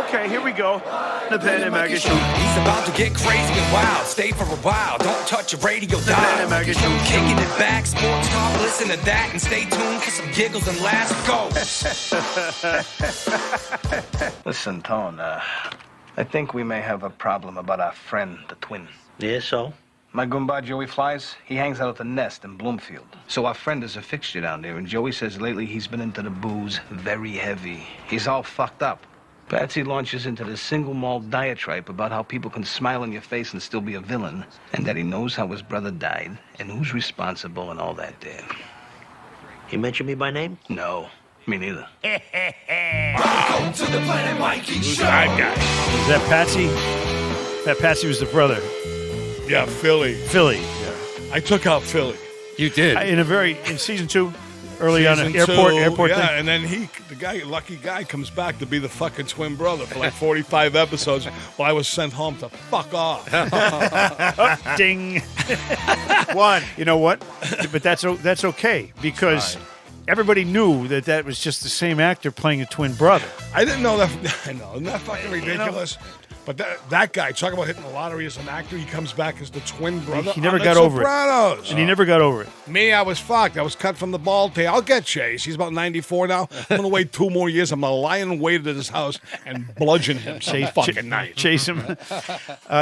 Okay, here we go. The Pen and Maggie Show. He's about to get crazy and wild. Stay for a while. Don't touch your radio The Pen and dial. Maggie Show. Kicking it back, sports talk. Listen to that and stay tuned for some giggles and laughs. Go. Listen, Tone, I think we may have a problem about our friend, the twin. Yeah, so? My Goomba, Joey Flies, he hangs out at the Nest in Bloomfield. So our friend is a fixture down there, and Joey says lately he's been into the booze very heavy. He's all fucked up. Patsy launches into this single malt diatribe about how people can smile in your face and still be a villain, and that he knows how his brother died, and who's responsible and all that there. He mentioned me by name? No, me neither. Welcome to the Planet Mikey Show. Was that Patsy? That Patsy was the brother. Yeah, Philly. Philly. I took out Philly. You did. In season 2, early on, Season airport yeah, thing. and then lucky guy comes back to be the fucking twin brother for like 45 episodes while I was sent home to fuck off. Ding. One. You know what? But that's okay because everybody knew that was just the same actor playing a twin brother. I didn't know that. I know. Isn't that fucking ridiculous? But that guy, talk about hitting the lottery as an actor, he comes back as the twin brother. He never on got the over it. Sopranos. And he never got over it. Me, I was fucked. I was cut from the bald tail. I'll get Chase. He's about 94 now. I'm going to wait 2 more years. I'm going to lie in wait at his house and bludgeon him some fucking night. Chase him.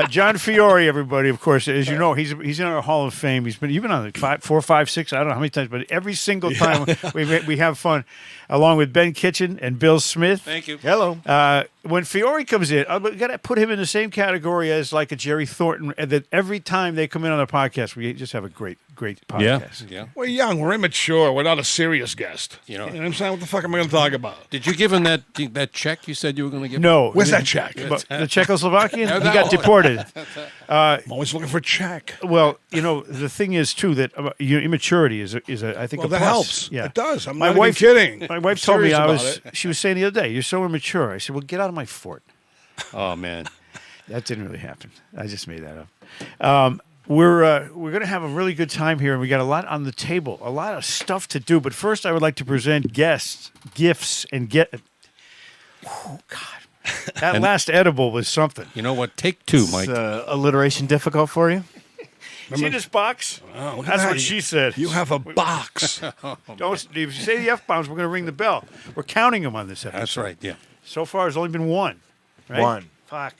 John Fiore, everybody, of course, as you know, he's in our Hall of Fame. You've been on the 4, 5, 6, I don't know how many times, but every single time we have fun, along with Ben Kitchen and Bill Smith. Thank you. Hello. When Fiore comes in, we got to put him in the same category as like a Jerry Thornton. And that every time they come in on the podcast, we just have a great podcast. Yeah. We're young. We're immature. We're not a serious guest. You know. what I'm saying? What the fuck am I going to talk about? Did you give him that check you said you were going to give him? No. Where's that check? But the Czechoslovakian? Yeah, He that got one. deported. I'm always looking for a check. Well, the thing is, too, that immaturity is I think, Well, a that plus. helps. Yeah. It does. I'm My not wife- even kidding. My wife I'm told me serious about it. she was saying the other day, you're so immature. I said, well, get out of my fort. Oh, man. That didn't really happen. I just made that up. We're going to have a really good time here, and we got a lot on the table, a lot of stuff to do. But first, I would like to present gifts, and get. Oh God, that last edible was something. You know what? Take 2, Mike. Alliteration difficult for you? See this box? Oh, look at That's that. what she said. You have a box. Don't. If you say the F-bombs, we're going to ring the bell. We're counting them on this episode. That's right, yeah. So far, there's only been one. Right? One. Fuck.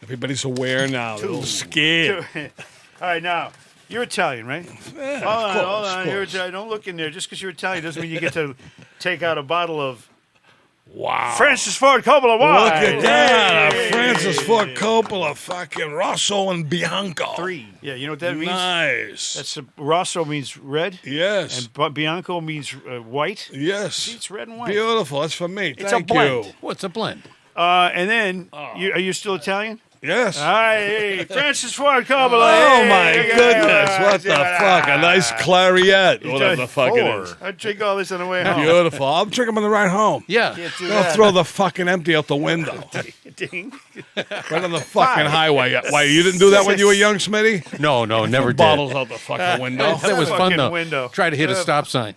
Everybody's aware now. They're a little scared. All right, now, you're Italian, right? Hold on. You're Italian. Don't look in there. Just because you're Italian doesn't mean you get to take out a bottle of Wow. Francis Ford Coppola wine. Look at that. Hey. Francis Ford Coppola, fucking Rosso and Bianco. 3. Yeah, you know what that means? Nice. That's Rosso means red, Yes. and Bianco means white. Yes. See, it's red and white. Beautiful. That's for me. It's Thank a blend. you. What's a blend? And then, are you still Italian? Yes. All right, hey, Francis Ford Coppola. Oh, hey, my hey, goodness. hey, What the fuck? A nice clarinet. Whatever the fuck it is. I drink all this on the way home. Beautiful. I'll drink them on the ride home. Yeah. Can't do They'll that. throw the fucking empty out the window. Ding. Right on the fucking highway. Why, you didn't do that when you were young, Smitty? No, never did. Bottles out the fucking window. That was fun, Fucking though. window. Try to hit a stop sign.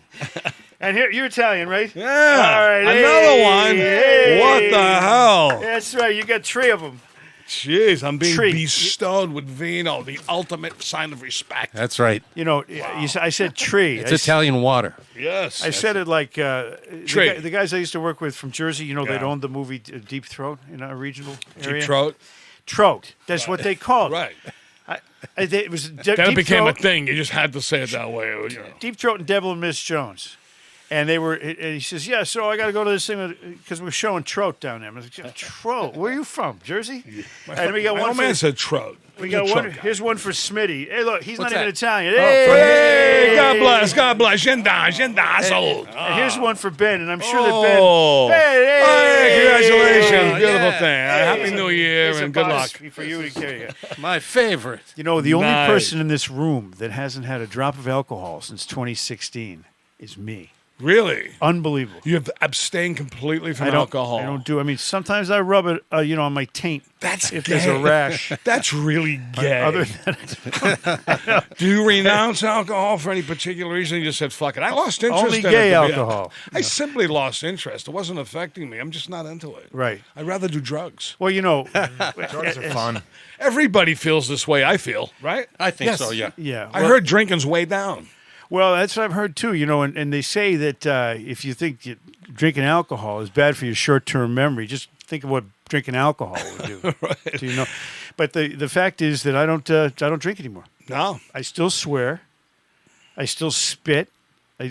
And here, you're Italian, right? Yeah. All right, Another one. hey. What the hell? That's right. You got 3 of them. Jeez, I'm being Treat. bestowed with vino, the ultimate sign of respect. That's right. You know, I said tree. It's Italian water. Yes. I said it like Tree. the guys I used to work with from Jersey. You know, Yeah. they'd owned the movie Deep Throat in our regional area. Deep throat. Trout. That's what they called it. Right. It was Then it Deep became a Throat, thing. You just had to say it that way. You know. Deep Throat and Devil and Miss Jones. And they were, and he says, yeah, so I got to go to this thing because we're showing trout down there. I was like, trout? Where are you from? Jersey? And we got My one old for, man said trout. we He's a got trout one. guy. Here's one for Smitty. Hey, look, he's What's not even that? Italian. Hey, Hey, God bless. God bless. Salud. And here's one for Ben, and I'm sure that Oh. Ben. Hey, congratulations. Hey, Beautiful yeah. thing. Happy New Year Here's a and good luck. box for you to carry. My favorite. You know, the only Nice. person in this room that hasn't had a drop of alcohol since 2016 is me. Really? Unbelievable. You have abstained completely from I don't, alcohol. I don't do. I mean, sometimes I rub it, on my taint. That's if gay. there's a rash. That's really gay. Other than Do you renounce alcohol for any particular reason? You just said, fuck it. I lost interest Only in it, gay to be alcohol. honest. I simply lost interest. It wasn't affecting me. I'm just not into it. Right. I'd rather do drugs. Well, Drugs are fun. Everybody feels this way, I feel, right? I think so, yeah. Yeah. I heard drinking's way down. Well, that's what I've heard too. And they say that if you think drinking alcohol is bad for your short-term memory, just think of what drinking alcohol would do. Right. So, but the fact is that I don't drink anymore. No. I still swear. I still spit.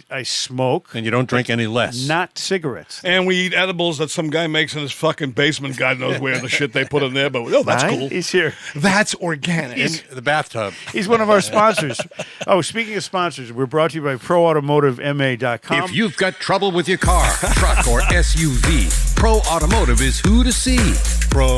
I smoke. And you don't drink any less. Not cigarettes. And we eat edibles that some guy makes in his fucking basement. God knows where the shit they put in there. But, that's Right? cool. He's here. That's organic. In the bathtub. He's one of our sponsors. Oh, speaking of sponsors, we're brought to you by ProAutomotiveMA.com. If you've got trouble with your car, truck, or SUV, Pro Automotive is who to see. Pro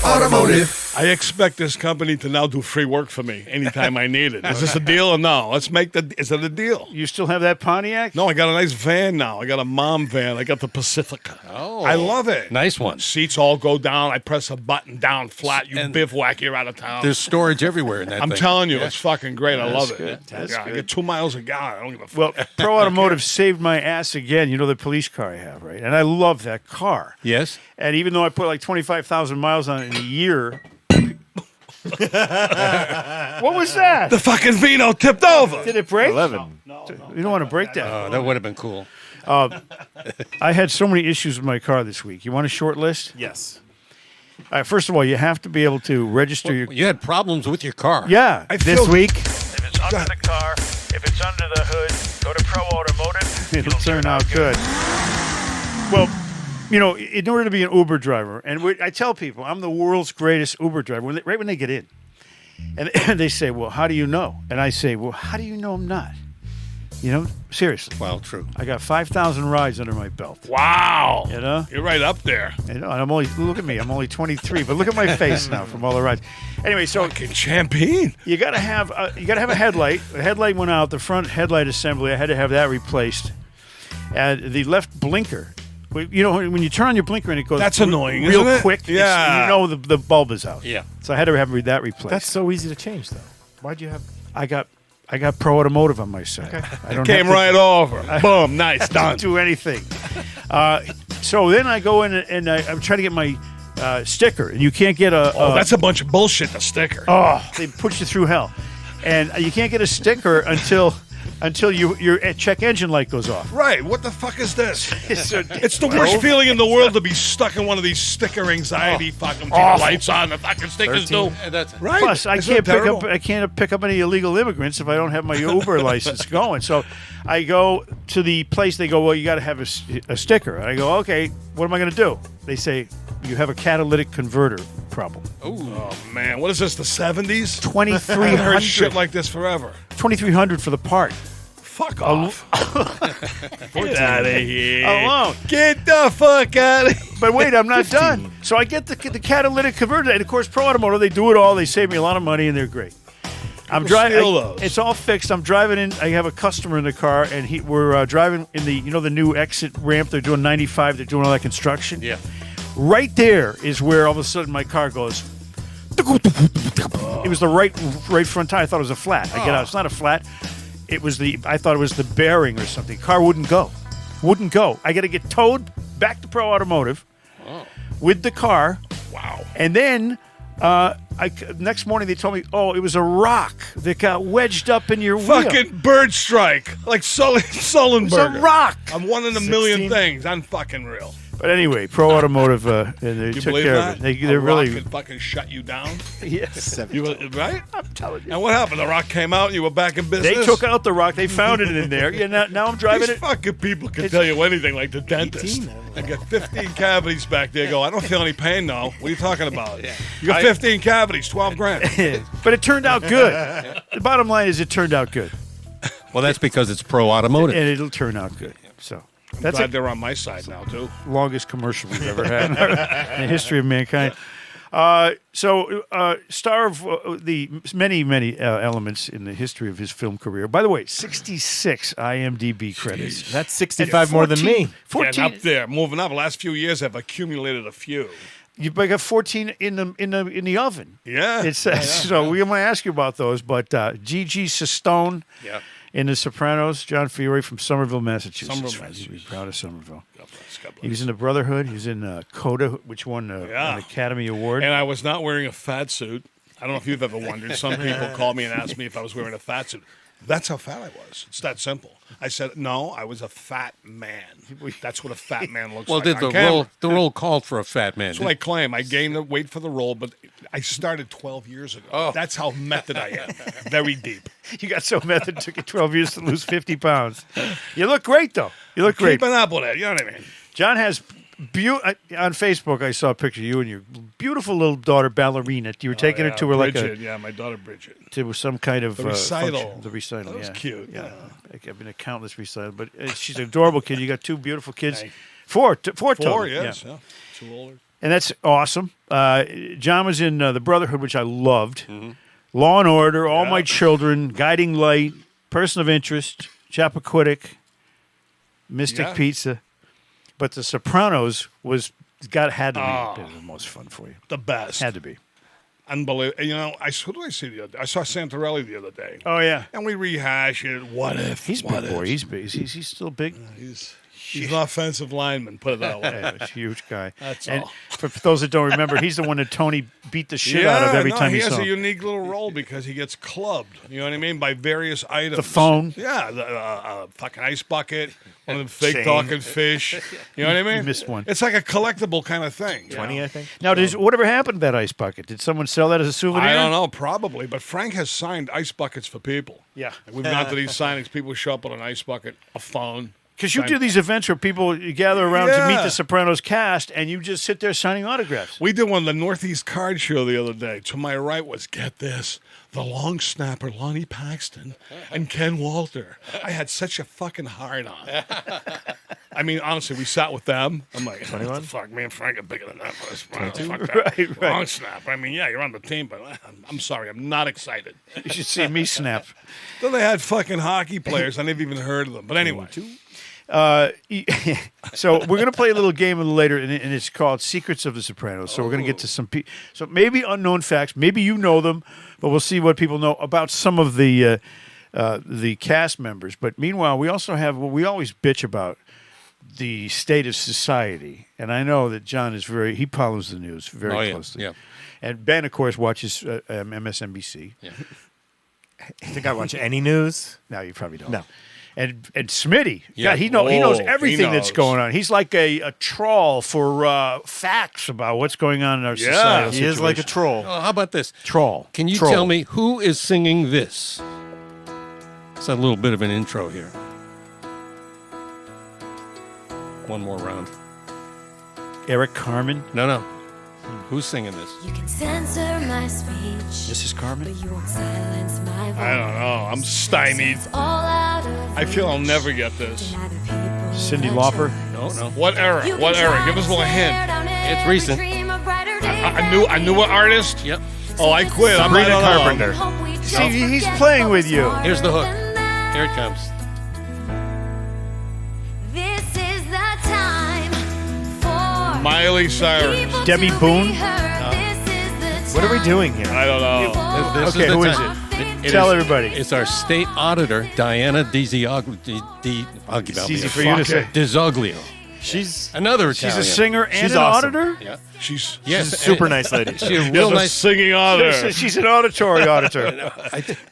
Automotive. I expect this company to now do free work for me anytime I need it. Is this a deal or no? Is it a deal? You still have that Pontiac? No, I got a nice van now. I got a mom van. I got the Pacifica. Oh. I love it. Nice one. Seats all go down. I press a button down flat. You And bivouac, you're out of town. There's storage everywhere in that I'm thing. telling you, it's fucking great. I love good. it. That's I good. get 2 miles a gallon. I don't give a fuck. Well, Pro Automotive saved my ass again. You know the police car I have, right? And I love that car. Yes? And even though I put like 25,000 miles on it in a year. What was that? The fucking vino tipped over. Did it break? 11. You don't want to break that. Oh, that would have been cool. I had so many issues with my car this week. You want a short list? Yes. First of all, you have to be able to register your. You had problems with your car. Yeah, I this feel- week If it's under the car, if it's under the hood, go to Pro Automotive. it'll turn out good. Well, in order to be an Uber driver, and I tell people I'm the world's greatest Uber driver right when they get in, and they say, "Well, how do you know?" And I say, "Well, how do you know I'm not?" Seriously. Well, true. I got 5,000 rides under my belt. Wow. You're right up there. And I'm look at me. I'm only 23, but look at my face now from all the rides. Anyway, so Fucking champagne. you got to have a headlight. The headlight went out. The front headlight assembly, I had to have that replaced. And the left blinker. When you turn on your blinker and it goes That's annoying, real isn't it? quick. Yeah. The bulb is out. Yeah. So I had to have that replaced. That's so easy to change, though. Why'd you have? I got Pro Automotive on my side. I don't Came have to right over. Boom. Nice. Done. do anything. So then I go in and I'm trying to get my sticker, and you can't get a. Oh, that's a bunch of bullshit, the sticker. Oh, they push you through hell, and you can't get a sticker until your check engine light goes off. Right. What the fuck is this? So- It's the worst feeling in the world to be stuck in one of these sticker anxiety fucking lights on. The fucking stickers do. That's Right. Plus, I Isn't it terrible? can't pick up any illegal immigrants if I don't have my Uber license going. So I go to the place. They go, well, you got to have a sticker. And I go, okay, what am I going to do? They say, you have a catalytic converter problem. Oh, man. What is this, the 70s? 2,300. I heard shit like this forever. 2,300 for the part. Fuck off. Get out of here. Alone. Get the fuck out of here. But wait, I'm not done. So I get the catalytic converter, and of course, Pro Automotive, they do it all. They save me a lot of money, and they're great. I'm driving. steal those. It's all fixed. I'm driving in. I have a customer in the car, and we're driving in the new exit ramp. They're doing 95. They're doing all that construction. Yeah. Right there is where all of a sudden my car goes. It was the right front tire. I thought it was a flat. I get out. It's not a flat. I thought it was the bearing or something. Car wouldn't go. I got to get towed back to Pro Automotive with the car. Wow. And then next morning they told me, oh, it was a rock that got wedged up in your wheel. Fucking bird strike. Like Sullenberger. It's a rock. I'm one in a million 16. things. I'm fucking real. But anyway, Pro Automotive, and they You took believe care that? of it. A They're rock really. could fucking shut you down? Yes. You were, right? I'm telling you. And what happened? The rock came out and you were back in business? They took out the rock. They found it in there. Yeah, now I'm driving These it. fucking people can tell you anything, like the dentist. I got 15 cavities back there. Go, I don't feel any pain now. What are you talking about? You got 15 cavities, 12 grand. But it turned out good. The bottom line is it turned out good. Well, that's because it's Pro Automotive. And it'll turn out good. So that's Glad the they're on my side now, too. longest commercial we've ever had in the history of mankind. Star of the many elements in the history of his film career. By the way, 66 IMDb credits. That's 65 more than me. 14. Getting up there, moving up. The last few years, I've accumulated a few. You got 14 in the oven. Yeah. It says so. We might ask you about those, but Gigi Sistone in The Sopranos, John Fiore from Somerville, Massachusetts. You'd be proud of Somerville. God bless, God bless. He was in The Brotherhood. He was in Coda, which won an Academy Award. And I was not wearing a fat suit. I don't know if you've ever wondered. Some people called me and asked me if I was wearing a fat suit. That's how fat I was. It's that simple. I said, no, I was a fat man. That's what a fat man looks like. Well, the role called for a fat man. That's what I claim. I gained the weight for the role, but I started 12 years ago. Oh. That's how method I am. Very deep. You got so method, it took you 12 years to lose 50 pounds. You look great, though. You look great. Keeping up with it. You know what I mean? John has... on Facebook, I saw a picture of you and your beautiful little daughter, Ballerina. You were taking her to her Bridget, my daughter Bridget. To some kind of The recital. function. The recital, That was cute. Yeah. I've been a countless recital, but she's an adorable kid. You got two beautiful kids. Thank you. Four total. Yes. Yeah. Two older. And that's awesome. John was in The Brotherhood, which I loved. Mm-hmm. Law and Order, All My Children, Guiding Light, Person of Interest, Chappaquiddick, Mystic Pizza. But The Sopranos had to be the most fun for you. The best. Had to be. Unbelievable. You know, who do I see the other day? I saw Santarelli the other day. Oh, yeah. And we rehash it. What if? He's what big, boy. if? He's big. He's still big. He's an offensive lineman, put it that way. Yeah, he's a huge guy. That's and all. For those that don't remember, he's the one that Tony beat the shit out of every time he he has saw a him. unique little role because he gets clubbed. You know what I mean? By various items. The phone. Yeah, the fucking ice bucket, one of them fake Chain. talking fish. You know what I mean? You missed one. It's like a collectible kind of thing. 20, I think. Now, whatever happened to that ice bucket? Did someone sell that as a souvenir? I don't know, probably. But Frank has signed ice buckets for people. Yeah. Like we've gone to these signings. People show up with an ice bucket, a phone. Because you do these events where people gather around to meet Yeah. the Sopranos cast, and you just sit there signing autographs. We did one the Northeast Card Show the other day. To my right was, get this, the long snapper Lonnie Paxton and Ken Walter. I had such a fucking hard on. I mean, honestly, we sat with them. I'm like, what the fuck? Me and Frank are bigger than that. Fuck that. Right. Long snap. I mean, yeah, you're on the team, but I'm sorry, I'm not excited. You should see me snap. Then they had fucking hockey players. I never even heard of them. But anyway. So we're going to play a little game a little later, and it's called Secrets of the Sopranos. So we're going to get to some so maybe unknown facts. Maybe you know them, but we'll see what people know about some of the cast members. But meanwhile, we also have what we always bitch about, the state of society. And I know that John is he follows the news very closely. Yeah. And Ben, of course, watches MSNBC. Yeah. I think I watch any news. No, you probably don't. No. And Smitty, Yeah. he knows Oh, everything he that's knows. going on. He's like a troll for facts about what's going on in our society. He is like a troll. Oh, how about this? troll. Can you Troll. tell me who is singing this? It's a little bit of an intro here. One more round. Eric Carmen? No. Who's singing this? You can censor my speech. This is Carmen? But you won't silence my voice. I don't know. I'm stymied. It's all out of I feel I'll reach. never get this. Deny the people Cindy that Lauper? chose. No. What era? You What can era? try Give us a little to tear hint. down It's every recent. dream of brighter days I knew what artist? Yep. Oh, I quit. I'm Sabrina not Carpenter. Hope we don't See, he's forget playing what with was you. harder Here's the hook. than that. Here it comes. This is the time for Miley Cyrus. people Debbie to Boone? be heard. This is the What are we time doing here? I don't know. This Okay, the who is time. Tell is- everybody. It's our state auditor, Diana It's easy for you to say. DiZoglio. She's Another She's Italian. a singer and She's an awesome. auditor? Yeah. She's Yes. a super nice lady. She's a real Yes, a nice. singing auditor. She's an auditory auditor.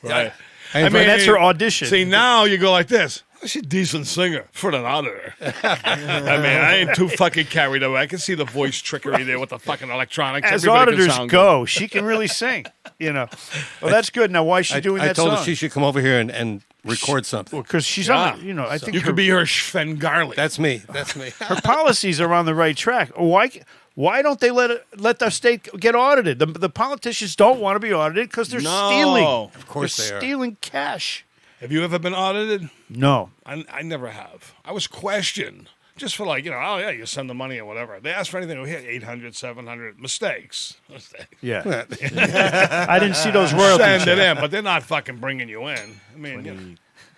Right. I mean, that's her audition. See, now you go like this. She's a decent singer for an auditor. I mean, I ain't too fucking carried away. I can see the voice trickery there with the fucking electronics. As Everybody can auditors sound go, she can really sing. Well, that's good. Now, why is she doing I that told song? her she should come over here and record something. Because she's Yeah. on. I think You her, could be her Svengali. That's me. That's me. her policies are on the right track. Why don't they let their state get audited? The politicians don't want to be audited because they're stealing. Of course they're they are. stealing cash. Have you ever been audited? No. I never have. I was questioned Just for like, oh, yeah, you send the money or whatever. They ask for anything. Here, 800, 700. Mistakes. Yeah. I didn't see those royalties. Send it in, but they're not fucking bringing you in. I mean,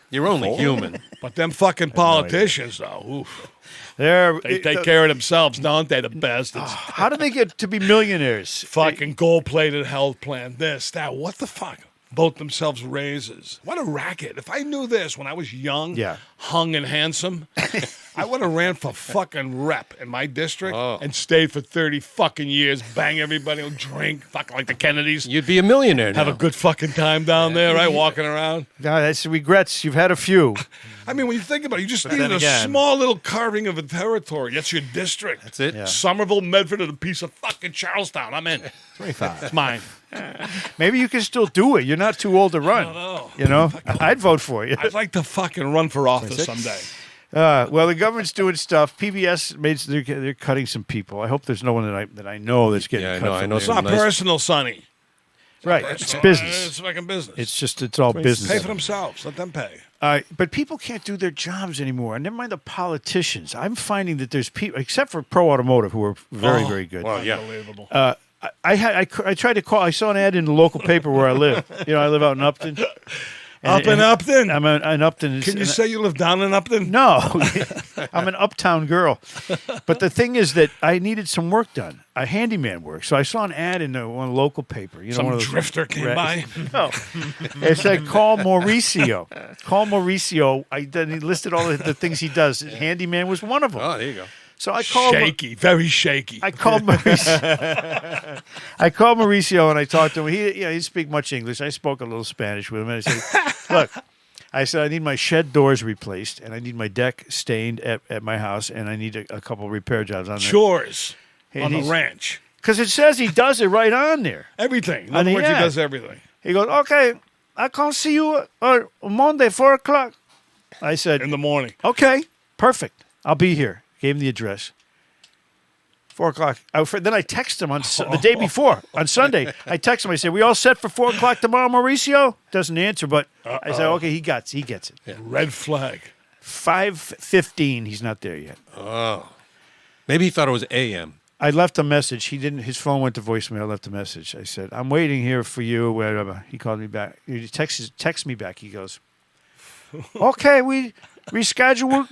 You're only human. but them fucking politicians, though, oof. They take care of themselves, don't they? The bastards. How do they get to be millionaires? Fucking gold-plated health plan, this, that. What the fuck? Vote themselves raises. What a racket. If I knew this when I was young, hung and handsome, I would have ran for fucking rep in my district and stayed for 30 fucking years, bang everybody, drink, fuck like the Kennedys. You'd be a millionaire now. Have a good fucking time down there, right? Walking around. No, that's regrets. You've had a few. I mean, when you think about it, you just needed a small little carving of a territory. That's your district. That's it. Yeah. Somerville, Medford, and a piece of fucking Charlestown. I'm in. 25. It's mine. Maybe you can still do it. You're not too old to run. I don't know. You know, I'd vote for you. I'd like to fucking run for office someday. Well, the government's doing stuff. PBS they're cutting some people. I hope there's no one that I know that's getting cut. I know. It's not personal, Sonny. Right, it's business. It's fucking business. It's all business. Pay for themselves. Let them pay. But people can't do their jobs anymore. And never mind the politicians. I'm finding that there's people, except for Pro Automotive, who are very, very good. Well, yeah. Unbelievable. I tried to call. I saw an ad in the local paper where I live. I live out in Upton. Up in Upton? I'm in Upton. Can you say you live down in Upton? No. I'm an uptown girl. But the thing is that I needed some work done, a handyman work. So I saw an ad in one local paper. Some one of those drifter came by? No. It said, call Mauricio. Call Mauricio. Then he listed all the things he does. Handyman was one of them. Oh, there you go. So I called very shaky. I called Mauricio. I called Mauricio and I talked to him. He didn't speak much English. I spoke a little Spanish with him. And I said, look, I said, I need my shed doors replaced and I need my deck stained at my house and I need a couple repair jobs on there. Chores on the ranch. Because it says he does it right on there. Everything. In other words, he does everything. He goes, okay, I'll come see you Monday, 4 o'clock. I said. In the morning. Okay, perfect. I'll be here. Gave him the address. 4 o'clock. Then I text him on the day before, on Sunday. I text him. I said, we all set for 4 o'clock tomorrow, Mauricio? Doesn't answer, but I said, okay, he gets it. Yeah. Red flag. 5:15, he's not there yet. Oh. Maybe he thought it was AM. I left a message. He didn't. His phone went to voicemail. I left a message. I said, I'm waiting here for you, whatever. He called me back. He texts me back. He goes, okay, we reschedule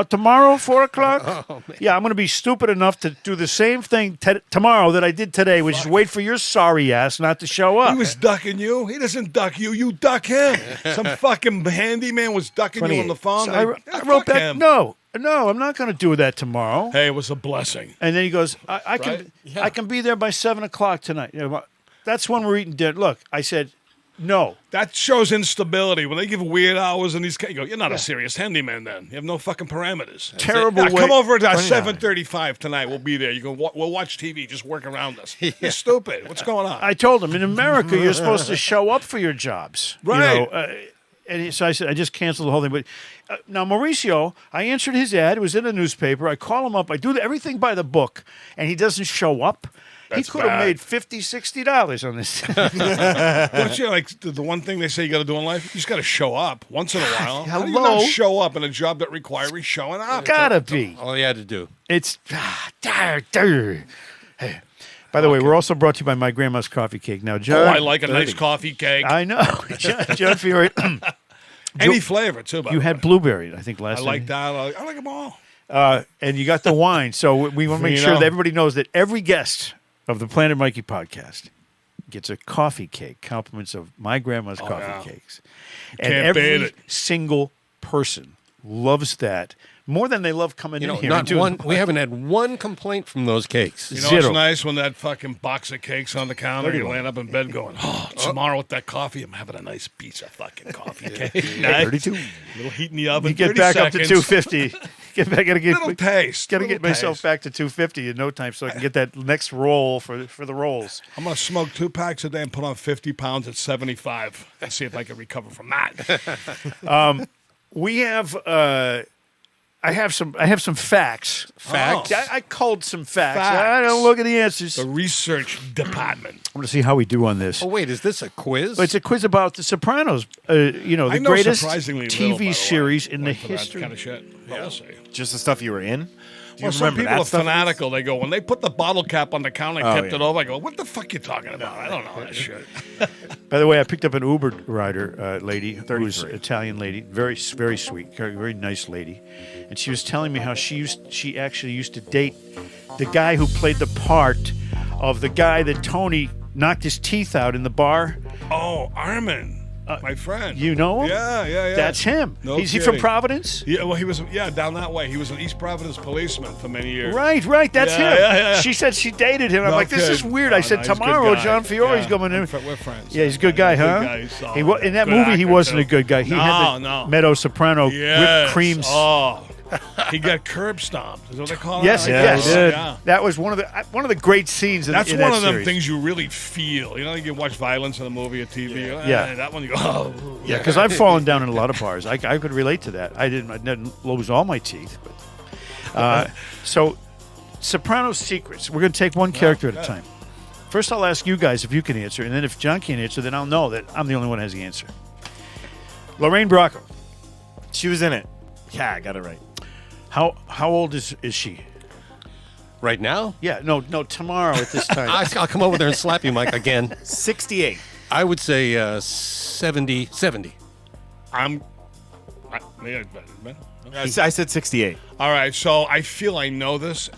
tomorrow, 4 o'clock. Oh, yeah, I'm going to be stupid enough to do the same thing tomorrow that I did today, which is wait for your sorry ass not to show up. He was ducking you. He doesn't duck you. You duck him. Some fucking handyman was ducking you on the phone. So I wrote back, him. No, I'm not going to do that tomorrow. Hey, it was a blessing. And then he goes, I can be there by 7 o'clock tonight. That's when we're eating dinner. Look, I said, no. That shows instability. When they give weird hours and these, you go, you're not a serious handyman then. You have no fucking parameters. Terrible way. Come over at 7:35 tonight. We'll be there. We'll watch TV. Just work around us. You're stupid. What's going on? I told him, in America, you're supposed to show up for your jobs. Right. So I said, I just canceled the whole thing. But now, Mauricio, I answered his ad. It was in the newspaper. I call him up. I do everything by the book, and he doesn't show up. He could have made $50, $60 on this. Don't you like the one thing they say you got to do in life? You just got to show up once in a while. Hello? How do you not show up in a job that requires showing up? Gotta be. All he had to do. It's. By the way, we're also brought to you by My Grandma's Coffee Cake. Now, John. I like a nice coffee cake. I know. John Fiore. Any flavor, too, by the way. You had blueberry, I think, last I time. like that. I like them all. And you got the wine. So we want to make sure that everybody knows that every guest of the Planet Mikey podcast gets a coffee cake, compliments of My Grandma's Coffee Cakes. And every single person loves that more than they love coming in here. Not one. We haven't had one complaint from those cakes. You know what's nice? When that fucking box of cakes on the counter, you're laying up in bed going, tomorrow with that coffee, I'm having a nice piece of fucking coffee cake. 32. A little heat in the oven. You get back up to 250. Little taste. Got to get myself back to 250 in no time so I can get that next roll for the rolls. I'm going to smoke 2 packs a day and put on 50 pounds at 75 and see if I can recover from that. We have I have some facts. Facts? I culled some facts. Facts. I don't look at the answers. The research department. I'm going to see how we do on this. Oh, wait, is this a quiz? It's a quiz about The Sopranos. I the know greatest surprisingly little, by the TV way, series in the like, for that history. kind of shit. But we'll see. Just the stuff you were in? Do you Well, some remember people that are stuff? fanatical. They go, when they put the bottle cap on the counter and Oh, kept yeah. it over, I go, what the fuck you talking about? I don't know that shit. By the way, I picked up an Uber rider lady, who's 33. Italian lady, very sweet, very nice lady, and she was telling me how she actually used to date the guy who played the part of the guy that Tony knocked his teeth out in the bar. Oh, Armin, my friend. You know him? Yeah. That's him. No Is he from kidding. Providence? Yeah, well, he was, down that way. He was an East Providence policeman for many years. Right. That's Yeah, him. yeah. She said she dated him. I'm No like, this is kidding. weird. No, I said, no, he's a good tomorrow, guy. John Fiore's Yeah, coming in. we're friends. Yeah, he's a good guy, huh? Good guy. He's solid. In that Good movie, he actor, wasn't too. a good guy. He had the No. Meadow Soprano Yes. whipped creams. Oh, he got curb stomped. Is that what they call Yes, it? yes. he did. Yeah. That was one of the great scenes in That's in one that of them series. things you really feel. You know, you watch violence in a movie or TV. Yeah. That one you go, oh. Yeah, because I've fallen down in a lot of bars. I could relate to that. I didn't lose all my teeth, but so Sopranos secrets. We're going to take one character at a time. First, I'll ask you guys if you can answer, and then if John can't answer, then I'll know that I'm the only one who has the answer. Lorraine Bracco. She was in it. Yeah, I got it right. How old is she? Right now? Yeah, no, tomorrow at this time. I'll come over there and slap you, Mike, again. 68. I would say 70. I I said 68. All right, so I feel I know this.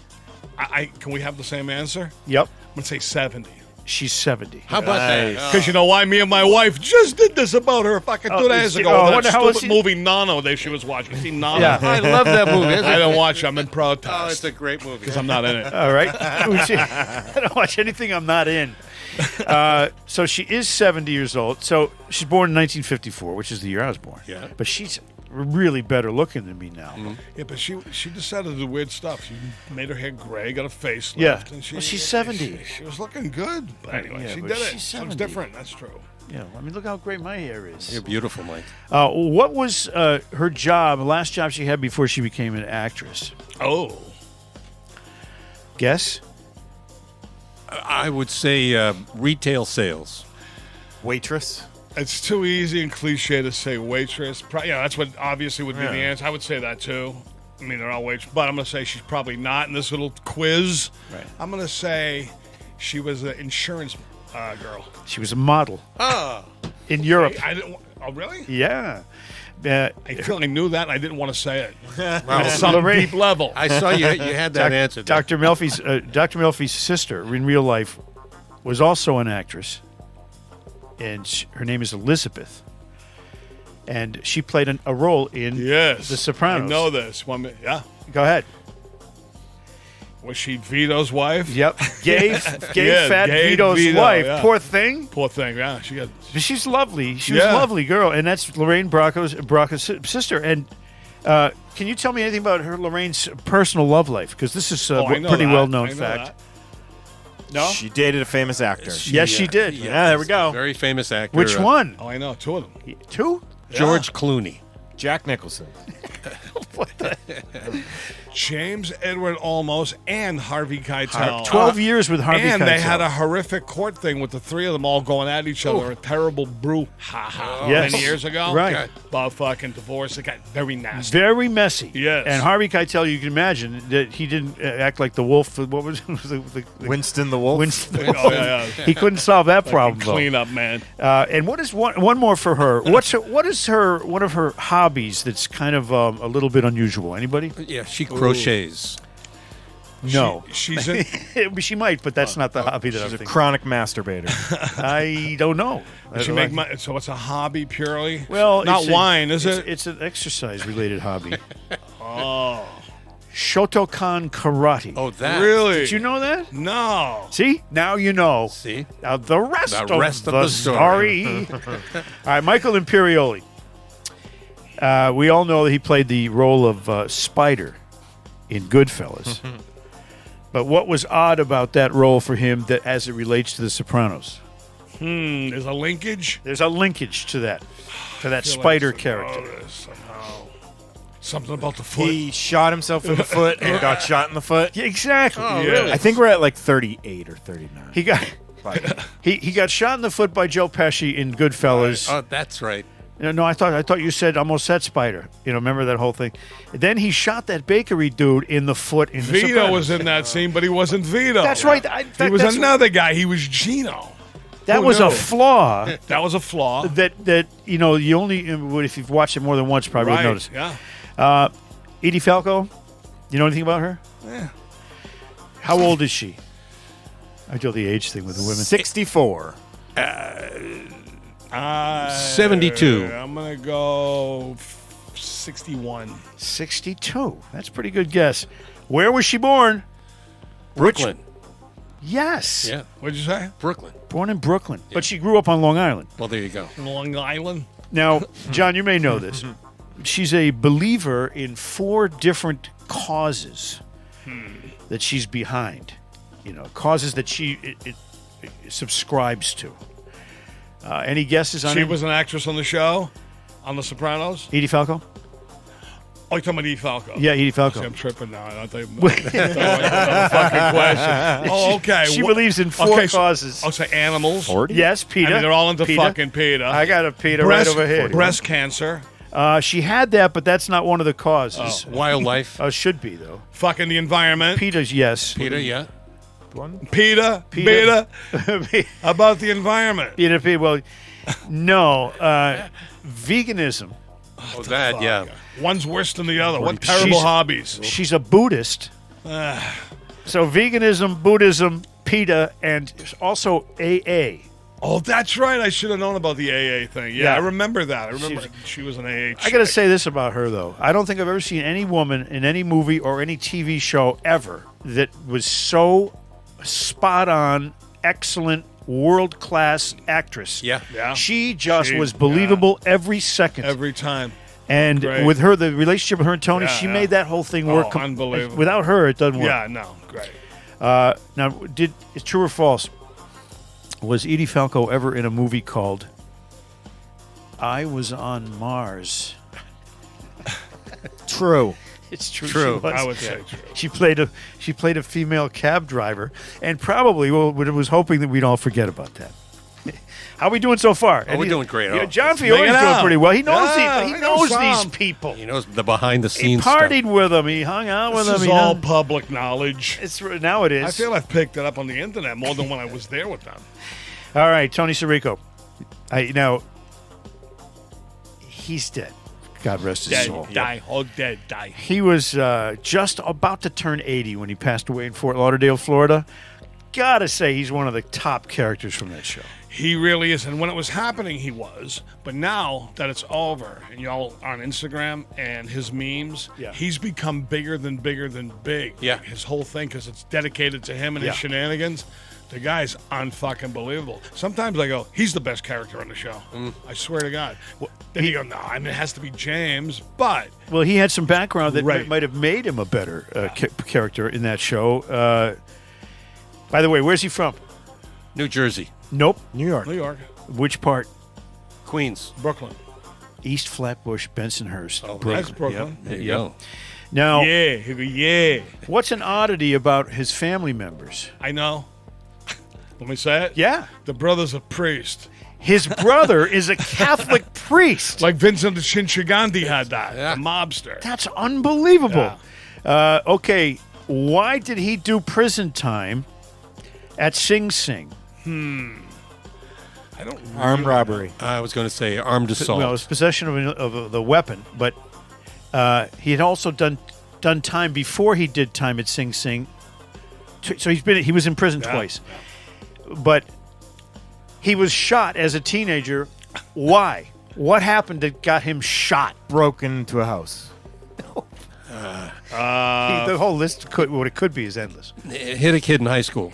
Can we have the same answer? Yep, I'm going to say 70. she's 70. How about that? Because you know why? Me and my wife just did this about her fucking 2 days ago. I That wonder how stupid she- movie Nano that she was watching. See Nano? Yeah. I love that movie. I don't watch it. I'm in protest. Oh, it's a great movie. because I'm not in it. All right. I don't watch anything I'm not in. So she is 70 years old. So she's born in 1954, which is the year I was born. Yeah. But she's really better looking than me now. Yeah, but she decided to do weird stuff. She made her hair gray, got a facelift. Yeah. And Well, she's 70. She was looking good. But anyway, Yeah, she but did it. she's She looks 70. different. That's true. Yeah. I mean, look how great my hair is. You're beautiful, Mike. What was her job, last job she had before she became an actress? Oh. Guess? I would say retail sales. Waitress. It's too easy and cliche to say waitress. That's what obviously would be the answer. I would say that too. I mean, they're all waitress, but I'm going to say she's probably not in this little quiz. Right. I'm going to say she was an insurance girl. She was a model Ah. in Europe. I didn't. Oh, really? Yeah. I feel I knew that, and I didn't want to say it. Well, At some Lorraine- deep level. I saw you had that answer. there. Dr. Melfi's sister in real life was also an actress, and her name is Elizabeth, and she played a role in Yes. The Sopranos. I know this. Yeah. Go ahead. Was she Vito's wife? Yep, gay Yeah, fat gay Vito's Vito, wife. yeah. Poor thing. Poor thing. Yeah, she got. But she's lovely. She was a Yeah. lovely girl, and that's Lorraine Bracco's sister. And can you tell me anything about Lorraine's personal love life? Because this is a I know pretty that. well-known I know fact. that. No. She dated a famous actor. Yes, she did. Yeah, there we go. Very famous actor. Which one? Oh, I know. Two of them. Two? George Clooney. Jack Nicholson. James Edward Olmos and Harvey Keitel. 12 years with Harvey And they Keitel. had a horrific court thing with the three of them all going at each other. A terrible brouhaha Yes. many years ago. Right. About fucking divorce. It got very nasty. Very messy. Yes. And Harvey Keitel, you can imagine that he didn't act like the wolf. What was the Winston the Wolf. Winston the Oh, Wolf. yeah. He couldn't solve that problem, though. Clean up, man. And what is one more for her? What is one of her hobbies that's kind of a little bit unusual? Anybody? Yeah, she crochets. No. She's in. She might, but that's not the hobby that I'm She's a thinking. chronic masturbator. I don't know. Does she make money? So it's a hobby purely? Well, not it's a- wine, is it? It's an exercise-related hobby. Oh. Shotokan karate. Oh, that. Really? Did you know that? No. See, now you know. See? Now the rest, The of, rest of the the story. All right, Michael Imperioli. We all know that he played the role of Spider in Goodfellas. But what was odd about that role for him that as it relates to The Sopranos? There's a linkage? There's a linkage to that I feel Spider like I should know character. this somehow. Something about the foot. He shot himself in the foot and got shot in the foot. Yeah, exactly. Oh, Yeah. really? I think we're at like 38 or 39. He got But he got shot in the foot by Joe Pesci in Goodfellas. Oh, that's right. No, I thought you said almost said Spider. Remember that whole thing. Then he shot that bakery dude in the foot in the Vito Sopranos. was in that scene, but he wasn't Vito. That's right. He was another guy. He was Gino. That Who was a knew? flaw. That was a flaw. that you only if you've watched it more than once probably would Right, notice. yeah. Edie Falco, you know anything about her? Yeah. How old is she? I do the age thing with the women. 64. 72. I'm going to go 61. 62. That's a pretty good guess. Where was she born? Brooklyn. Yes. Yeah, What'd you say? Brooklyn. Born in Brooklyn, but she grew up on Long Island. Well, there you go. Long Island? Now, John, you may know this. She's a believer in 4 different causes that she's behind. Causes that she it subscribes to. Any guesses on She it? was an actress on the show, on The Sopranos. Edie Falco? Oh, you're talking about Edie Falco? Yeah, Edie Falco. See, I'm tripping now. I thought fucking question. Oh, okay. She believes in 4 causes. I'll say animals. Yes, PETA. I mean, they're all into PETA. fucking PETA. I got a PETA right over here. Breast cancer. She had that, but that's not one of the causes. Wildlife. Should be, though. Fucking the environment. PETA's yes. Peter, yeah. PETA. PETA. About the environment. PETA, well, no. Veganism. Oh, that, yeah. One's worse than the other. What terrible She's- hobbies. She's a Buddhist. So veganism, Buddhism, PETA, and also AA. Oh, that's right. I should have known about the AA thing. Yeah, Yeah. I remember that. I remember she was an AA chick. I got to say this about her, though. I don't think I've ever seen any woman in any movie or any TV show ever that was so spot on, excellent, world class actress. Yeah. Yeah. She just She- was believable every second. Every time. and Great. with her, the relationship with her and Tony, Yeah, she yeah. made that whole thing work. Unbelievable. Without her, it doesn't work. Yeah, no, great. Now, it's true or false? Was Edie Falco ever in a movie called I Was on Mars? True. It's true. True. She was. I would say true. She played a female cab driver, and probably was hoping that we'd all forget about that. How are we doing so far? Oh, we're doing great. Yeah, Oh, John make Fiore's it doing out. pretty well. He knows Yeah, he I know knows these some. people. He knows the behind the He scenes partied stuff. with them. He hung out with This them. is he all done- public knowledge. now it is. I feel I've picked it up on the internet more than when I was there with them. All right, Tony Sirico. Now, he's dead. God rest his Dead, soul. die, oh, dead, die. He was just about to turn 80 when he passed away in Fort Lauderdale, Florida. Gotta say, he's one of the top characters from that show. He really is. And when it was happening, he was. But now that it's over and y'all are on Instagram and his memes, Yeah. he's become bigger than big. Yeah. His whole thing, because it's dedicated to him and his Yeah. shenanigans. The guy's unfucking believable. Sometimes I go, he's the best character on the show. I swear to God. Then you go, no, I mean, it has to be James. But Well, he had some background that Right. might have made him a better character in that show. By the way, where's he from? New Jersey, Nope. New York. New York, Which part? Queens. Brooklyn. East Flatbush, Bensonhurst. Oh, That's Brooklyn. There you go. Now, Yeah. He'll go, yeah. what's an oddity about his family members? I know. Let me say it. Yeah. The brother's a priest. His brother is a Catholic priest. Like Vincent the Chinchigandhi had that. Yeah. A mobster. That's unbelievable. Okay, why did he do prison time at Sing Sing? I don't Armed robbery. I was going to say armed assault. Well, it was possession of the weapon, but he had also done time before he did time at Sing Sing. So he was in prison twice, but he was shot as a teenager. Why? What happened that got him shot? Broke into a house. The whole list what it could be is endless. Hit a kid in high school.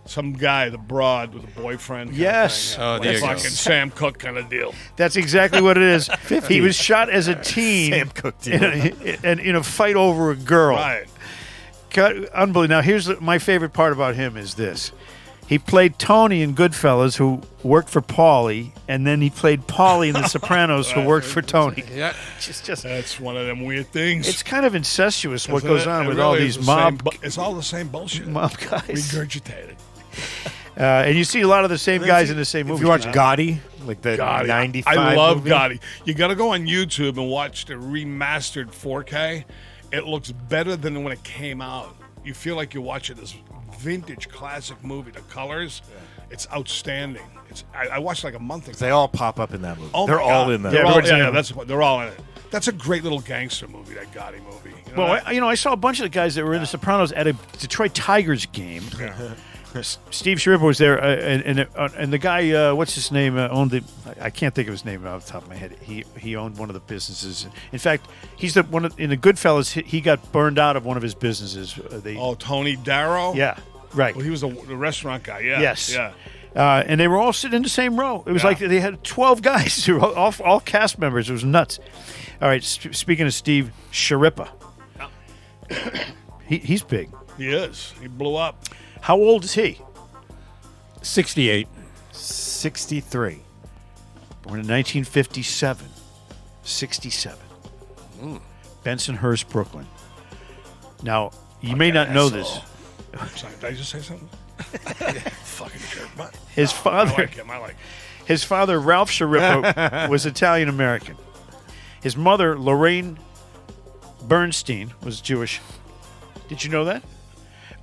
Some guy, the broad with a boyfriend. kind of Yes. thing. Oh, there you go. Fucking Sam Cooke kind of deal. That's exactly what it is. He was shot as a teen Sam Cooke deal. in a fight over a girl. Right. Unbelievable. Now, here's my favorite part about him is this. He played Tony in Goodfellas, who worked for Paulie, and then he played Paulie in The Sopranos, who worked for Tony. Yeah. Just That's one of them weird things. it's kind of incestuous what Isn't goes it? on It with really all is these the same mob it's all the same bullshit. mob guys. Regurgitated. And you see a lot of the same guys in the same If movies. you watch Gotti, like the Gotti. 95 I love movie. Gotti. You got to go on YouTube and watch the remastered 4K. It looks better than when it came out. You feel like you're watching this vintage classic movie. The colors, it's outstanding. I watched like a month ago. They all pop up in that movie. Oh They're my all God. in that. They're Yeah, all, everyone's in they're all in it. That's a great little gangster movie, that Gotti movie. You know Well, that? I saw a bunch of the guys that were in The Sopranos at a Detroit Tigers game. Steve Sharippa was there, and the guy, what's his name, owned the. I can't think of his name off the top of my head. He owned one of the businesses. In fact, he's the one in the Goodfellas. He got burned out of one of his businesses. Tony Darrow? Yeah, right. Well, he was the restaurant guy, yeah. Yes. Yeah. And they were all sitting in the same row. It was like they had 12 guys, who were all cast members. It was nuts. All right, speaking of Steve Sharippa, he's big. He is. He blew up. How old is he? 68. 63. Born in 1957. 67. Bensonhurst, Brooklyn. Now, you may not know this. Sorry, did I just say something? Fucking jerk. But His I father, like him. I like him. his father, Ralph Sharippa, was Italian American. His mother, Lorraine Bernstein, was Jewish. Did you know that?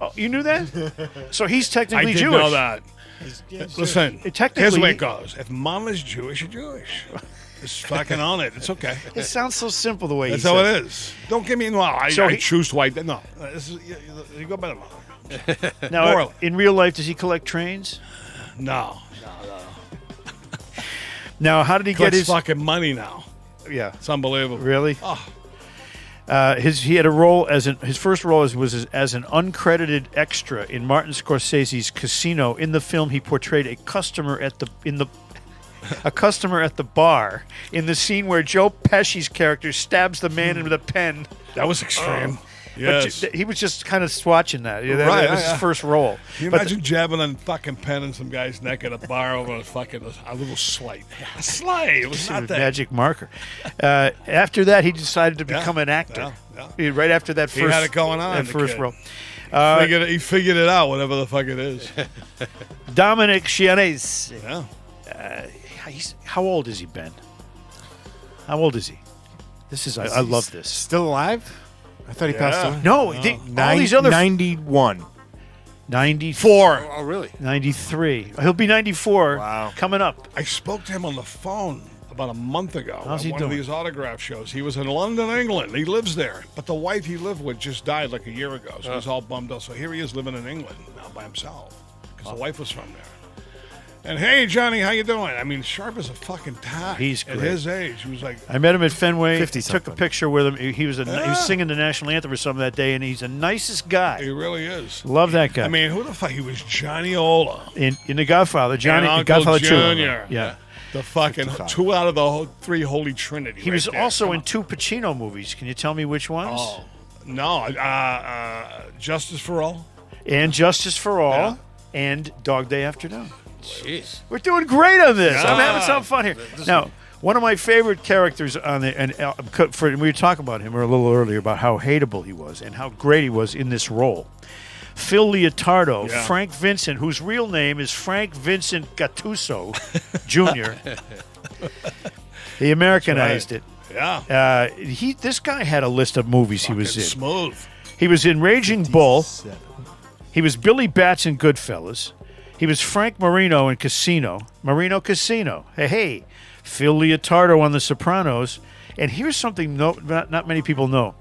Oh, you knew that? So he's I technically did Jewish. know that. Listen, technically- here's the way it goes. If mama's Jewish, you're Jewish. Just fucking on it. It's okay. It sounds so simple the way That's he how said it is. Don't give me, I So he- choose white. No. This is, you go better, mother. Now, Morally. in real life, does he collect trains? No. Now, how did he get Collects his? fucking money now. Yeah, It's unbelievable. really. Oh. He had a role his first role was as an uncredited extra in Martin Scorsese's Casino. In the film, he portrayed a customer at the bar in the scene where Joe Pesci's character stabs the man with a pen. That was extreme. But Yes. he was just kind of swatching that. That Right, was yeah. his first role. Can you But imagine jabbing a fucking pen in some guy's neck at a bar over a little slate? A slate. It was the not that. magic marker. After that, he decided to become an actor. Right after that He first, had it going on, that the first kid. role. He figured it out, whatever the fuck it is. Dominic Chianese. Yeah. How old is he, Ben? How old is he? This is I love this. Still alive? I thought he passed away. No, all these other 91. 94. Oh, really? 93. He'll be 94 Wow. coming up. I spoke to him on the phone about a month ago How's at he one doing? of these autograph shows. He was in London, England. He lives there. But the wife he lived with just died like a year ago, so he's all bummed out. So here he is living in England now by himself because the wife was from there. And hey, Johnny, how you doing? I mean, Sharp is a fucking tack. He's at great. his age. He was like, I met him at Fenway. 50 Took a something. picture with him. He was he was singing the national anthem or something that day, and he's the nicest guy. he really is. Love that guy. I mean, who the fuck? He was Johnny Ola. in The Godfather, Johnny, and in Uncle Godfather 2. Junior. Yeah. The fucking two out of the three Holy Trinity. He right was there. also Come in on. 2 Pacino movies. Can you tell me which ones? Oh, no. Justice for All. And Justice for All Yeah. and Dog Day Afternoon. Jeez. We're doing great on this. I'm Yeah. having some fun here. Now, one of my favorite characters on the and we were talking about him a little earlier about how hateable he was and how great he was in this role. Phil Leotardo, Yeah. Frank Vincent, whose real name is Frank Vincent Gattuso Jr. He Americanized it. Yeah. This guy had a list of movies he was in. Smooth. He was in Raging Bull. He was Billy Bats in Goodfellas. He was Frank Marino in Casino. Marino Casino. Hey. Phil Leotardo on The Sopranos. And here's something not many people know.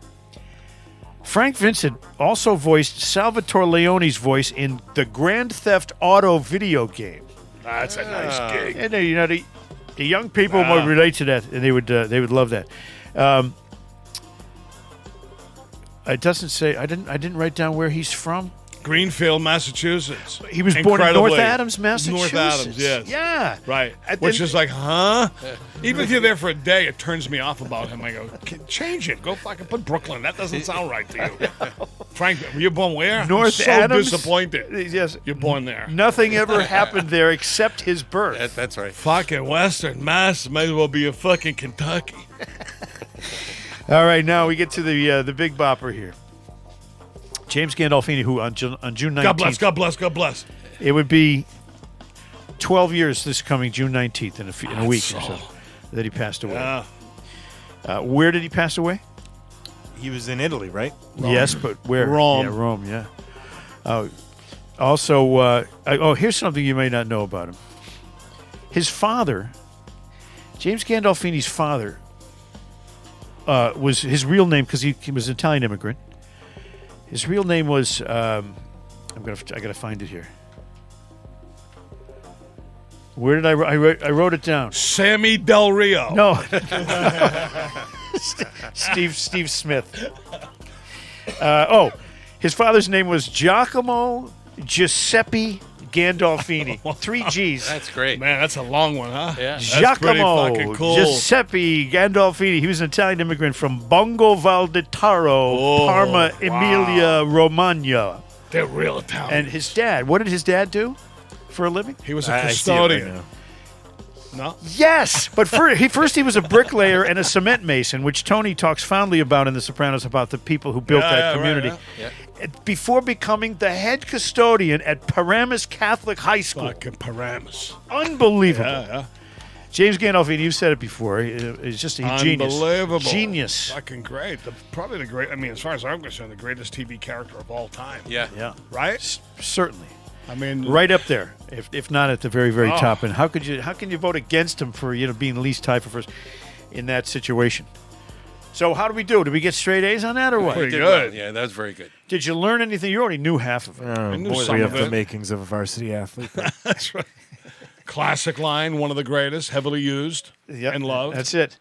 Frank Vincent also voiced Salvatore Leone's voice in the Grand Theft Auto video game. That's a nice gig. And the young people would relate to that, and they would love that. It doesn't say. I didn't write down where he's from. Greenfield, Massachusetts. He was born in Incredibly. North Adams, Massachusetts. North Adams, yes. Yeah. Right. And- Which is like, huh? Even if you're there for a day, it turns me off about him. I go, change it. Go fucking put Brooklyn. That doesn't sound right to you. Frank, were you born where? North I'm so Adams? disappointed. Yes. You're born there. Nothing ever happened there except his birth. That's right. Fucking Western Mass might as well be a fucking Kentucky. All right, now we get to the big bopper here. James Gandolfini, who on June 19th. God bless, God bless, God bless. It would be 12 years this coming June 19th in a week or so that he passed away. Yeah. Where did he pass away? He was in Italy, right? Yes, but where? Rome. Yeah, Rome, yeah. Also, here's something you may not know about him. His father, James Gandolfini's father, was his real name because he was an Italian immigrant. His real name was I gotta find it here. Where did I wrote it down? Sammy Del Rio. No. Steve Smith. His father's name was Giacomo Giuseppe Gandolfini. 3 G's. That's great. Man, that's a long one, huh? Yeah. That's pretty Giacomo fucking cool. Giuseppe Gandolfini. He was an Italian immigrant from Bongo Valditaro, Parma, Emilia Romagna. They're real Italian. And his dad, what did his dad do for a living? He was a I see it right custodian. now. No? Yes, but first he was a bricklayer and a cement mason, which Tony talks fondly about in The Sopranos, about the people who built that community. Right, Before becoming the head custodian at Paramus Catholic High School. Fucking Paramus. Unbelievable. Yeah. James Gandolfini, you've said it before, he's just a genius. Unbelievable. Genius. Fucking great. Probably the great, I mean, as far as I'm concerned, the greatest TV character of all time. Yeah. Yeah, Right? certainly. I mean, Right up there, if not at the very, very Oh. top. And how can you vote against him for being least tied for first in that situation? So how do we do? Did we get straight A's on that or what? Pretty Did good. well. Yeah, that was very good. Did you learn anything? You already knew half of it. knew Boy, some we of have the it. makings of a varsity athlete. That's right. Classic line, one of the greatest, heavily used Yep, and loved. That's it.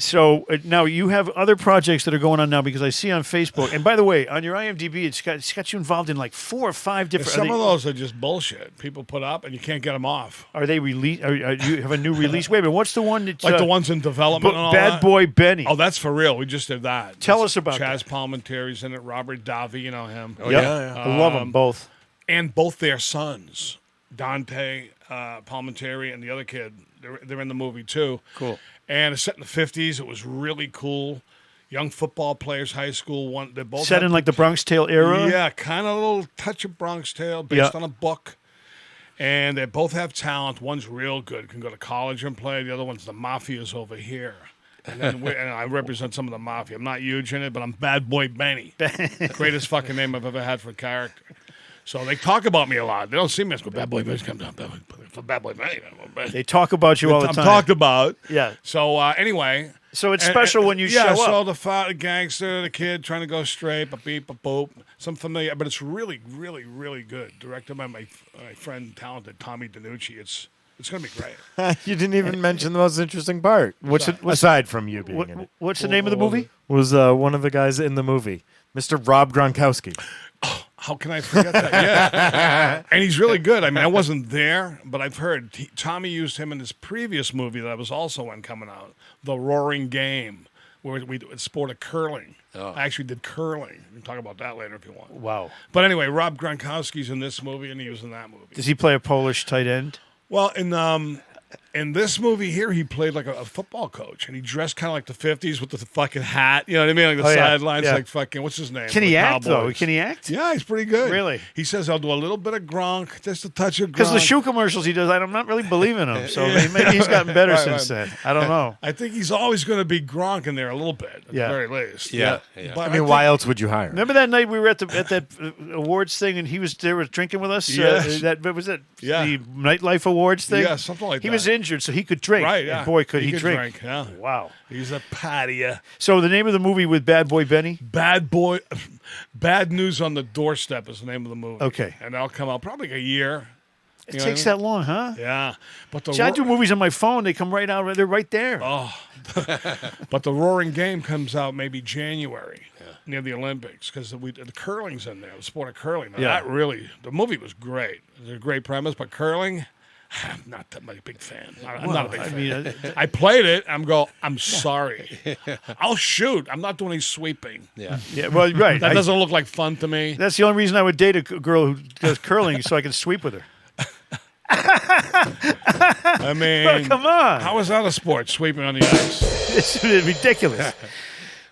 So now you have other projects that are going on now because I see on Facebook. And by the way, on your IMDb, it's got you involved in like 4 or 5 different. Some of those are just bullshit. People put up and you can't get them off. Are they released? You have a new release? Wait a minute. What's the one that's Like the ones in development and all Bad that. Boy Benny? Oh, that's for real. We just did that. Tell us about Chaz Palminteri's in it. Robert Davi, you know him. Yep. I love them both. And both their sons, Dante Palminteri and the other kid, they're in the movie too. Cool. And it's set in the 50s. It was really cool. Young football players, high school. They both Set have- in like the Bronx Tale era. Yeah, kind of a little touch of Bronx Tale based Yeah. on a book. And they both have talent. One's real good, can go to college and play. The other one's the mafia's over here. And, then and I represent some of the mafia. I'm not huge in it, but I'm Bad Boy Benny. Greatest fucking name I've ever had for a character. So they talk about me a lot. They don't see me as go, Bad Boy Benny comes down. Bad Boy Benny. They talk about you all the I'm time. talked about. Yeah. So anyway. So it's special when you yeah, show so up. the gangster, the kid trying to go straight, a beep, a boop, some familiar, but it's really, really, really good. Directed by my friend, talented Tommy DiNucci. It's going to be great. You didn't even mention the most interesting part. What's Aside from you being in it, what's the name of the movie? was one of the guys in the movie, Mr. Rob Gronkowski. How can I forget that? Yeah. And he's really good. I mean, I wasn't there, but I've heard Tommy used him in his previous movie that I was also in coming out, The Roaring Game, where we sported curling. Oh. I actually did curling. We can talk about that later if you want. Wow. But anyway, Rob Gronkowski's in this movie, and he was in that movie. Does he play a Polish tight end? Well, in this movie here, he played like a football coach, and he dressed kind of like the 50s with the fucking hat. You know what I mean? Like the Oh, yeah. sidelines, Yeah. like fucking, what's his name? Can he The act, though? Cowboys. Can he act? Yeah, he's pretty good. Really? He says, I'll do a little bit of Gronk, just a touch of Gronk. Because the shoe commercials he does, I'm not really believing him. So maybe he's gotten better Right, since right. then. I don't know. I think he's always going to be Gronk in there a little bit, at Yeah. the very least. Yeah. But I mean, why else would you hire him? Remember that night we were at that awards thing and he was there was drinking with us? Yes. What was it? Yeah. The Nightlife Awards thing? Yeah, something like He that. was injured, so he could drink. Right, yeah. And boy, could he could drink. Yeah. Wow. He's a patio. So the name of the movie with Bad Boy Benny? Bad News on the Doorstep is the name of the movie. Okay. And that'll come out probably like a year. It takes that long, huh? Yeah, but the See, I do movies on my phone. They come right out. They're right there. Oh, but the Roaring Game comes out maybe January near the Olympics because the curling's in there. The sport of curling. Now, Yeah. the movie was great. It was a great premise, but curling, I'm not that much a big fan. I'm not a big fan. I played it. I'm sorry. I'll shoot. I'm not doing any sweeping. Yeah, well, right. That doesn't look like fun to me. That's the only reason I would date a girl who does curling so I can sweep with her. I mean, Come on. How is that a sport, sweeping on the ice? This is ridiculous.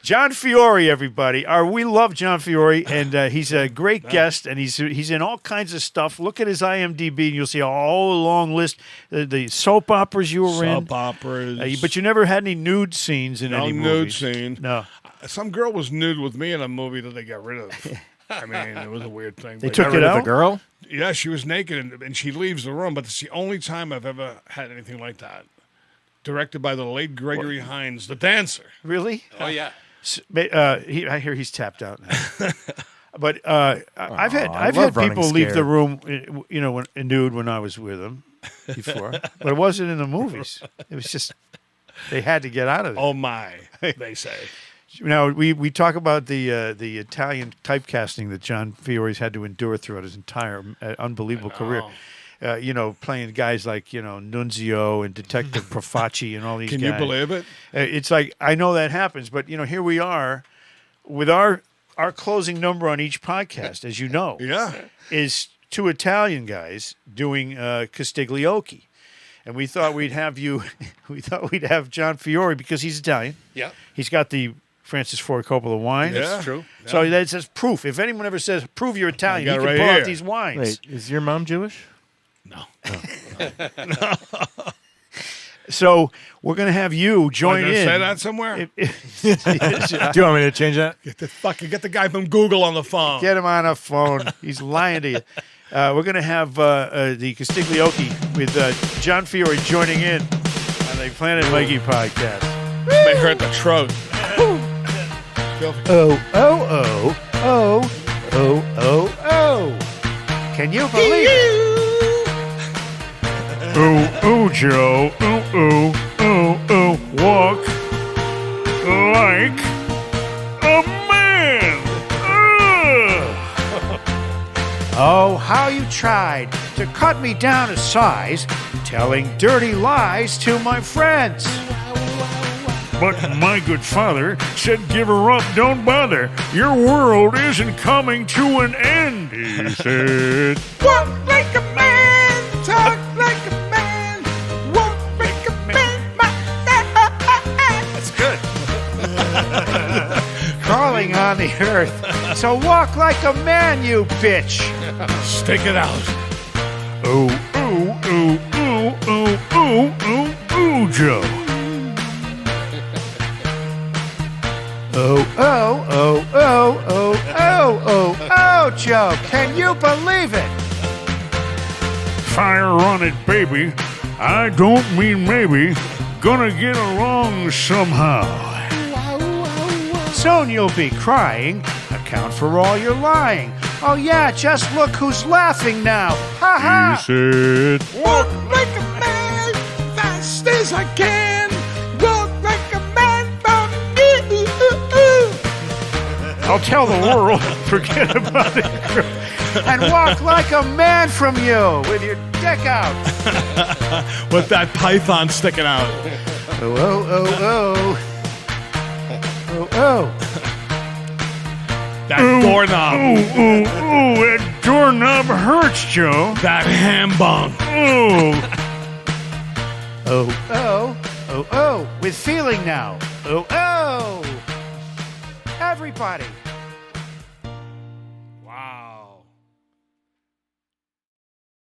John Fiore, everybody. We love John Fiore, and he's a great guest, and he's in all kinds of stuff. Look at his IMDb, and you'll see a whole long list. The soap operas you were in. Soap operas. But you never had any nude scenes in any nude movies. scene. No. Some girl was nude with me in a movie that they got rid of. I mean, it was a weird thing. They but- took it out? The girl? Yeah, she was naked, and she leaves the room, but it's the only time I've ever had anything like that. Directed by the late Gregory Hines, the dancer. Really? Oh, yeah. I hear he's tapped out now. But I've had love running people leave the scared. room, nude when I was with them before, but it wasn't in the movies. It was just they had to get out of it. Oh, my, they say. Now we talk about the Italian typecasting that John Fiore's had to endure throughout his entire unbelievable career. Playing guys like Nunzio and Detective Profaci and all these Can guys. you believe it? It's like I know that happens, but here we are with our closing number on each podcast, as you know, is two Italian guys doing Castiglioke. And we thought we'd have you. We thought we'd have John Fiore because he's Italian. Yeah. He's got the Francis Ford Coppola wine. Yeah. That's true. So that says proof. If anyone ever says prove you're Italian, You you got can it pull right out here. these wines. Wait, is your mom Jewish? No. So we're gonna have you join Am I gonna in. say that somewhere? Do you want me to change that? Get the guy from Google on the phone. Get him on a phone. He's lying to you. We're going to have the Castiglioke with John Fiore joining in on the Planet Mikey podcast. May hurt the throat. Oh. Can you believe it? Oh, Joe. Oh. Walk like a man. Oh, how you tried to cut me down a size, telling dirty lies to my friends. But my good father said, give her up, don't bother. Your world isn't coming to an end, he said. Walk like a man, talk like a man, walk like a man. That's good. Crawling on the earth. So walk like a man, you bitch. Stick it out. Oh, Joe. Oh, Joe. Can you believe it? Fire on it, baby. I don't mean maybe. Gonna get along somehow. Soon you'll be crying. Account for all your lying. Oh, yeah, just look who's laughing now. Ha ha. He said, Walk like a man, fast as I can. Walk like a man from you. I'll tell the world, forget about it. And walk like a man from you with your dick out. With that python sticking out. Oh. That doorknob. That doorknob hurts, Joe. That ham bone. Oh. With feeling now. Oh. Everybody.